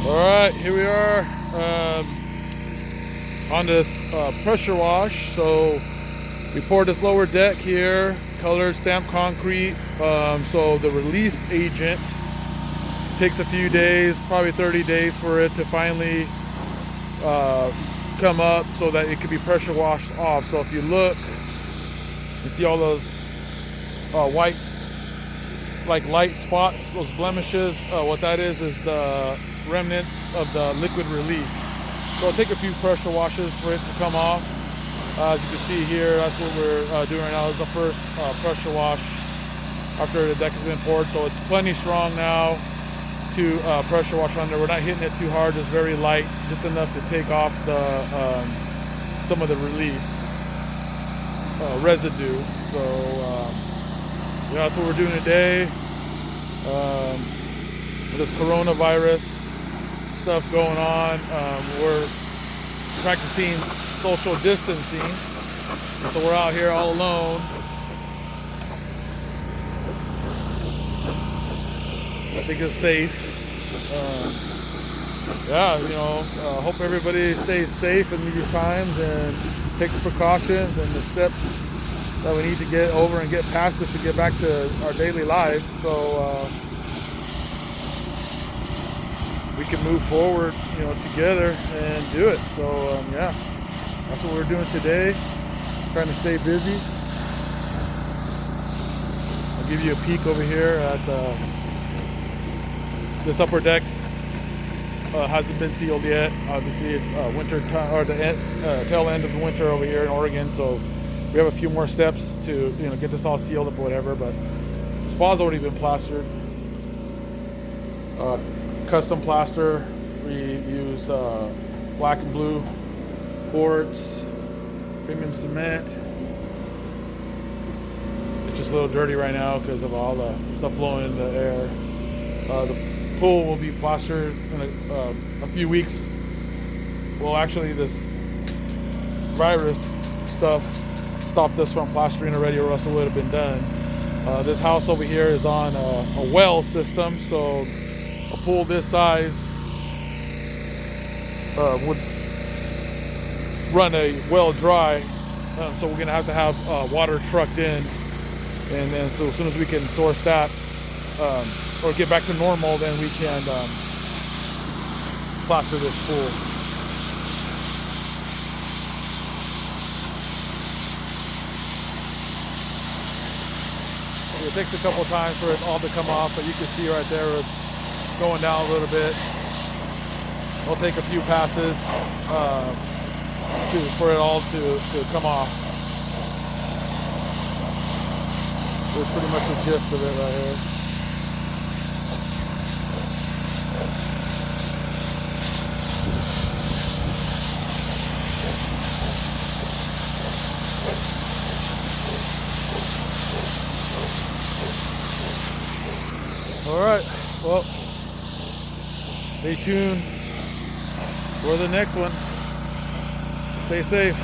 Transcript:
All right, here we are on this pressure wash. So we poured this lower deck here, colored stamped concrete. So the release agent takes a few days, probably 30 days for it to finally come up so that it can be pressure washed off. So if you look, you see all those white, like light spots, those blemishes. What that is the remnants of the liquid release. So it'll take a few pressure washes for it to come off. As you can see here, that's what we're doing right now. This is the first pressure wash after the deck has been poured. So it's plenty strong now to pressure wash under. We're not hitting it too hard, just very light, just enough to take off the some of the release residue. So yeah, that's what we're doing today. With this coronavirus stuff going on, we're practicing social distancing, so we're out here all alone. I think it's safe. Yeah, you know, hope everybody stays safe in these times and takes precautions and the steps that we need to get over and get past this to get back to our daily lives, so we can move forward, you know, together and do it. So yeah, that's what we're doing today, trying to stay busy. I'll give you a peek over here at this upper deck. Hasn't been sealed yet. Obviously it's winter time, or the tail end of the winter over here in Oregon, so we have a few more steps to, you know, get this all sealed up or whatever, but the spa's already been plastered. Custom plaster. We use black and blue quartz, premium cement. It's just a little dirty right now because of all the stuff blowing in the air. The pool will be plastered in a few weeks. Well, actually, this virus stuff stopped us from plastering already, or else it would have been done. This house over here is on a well system, so a pool this size would run a well dry, so we're gonna have to have water trucked in, and then so as soon as we can source that or get back to normal, then we can plaster this pool. It takes a couple times for it all to come off, but you can see right there it's going down a little bit. It'll take a few passes for it all to come off. That's pretty much the gist of it right here. All right, well, stay tuned for the next one. Stay safe.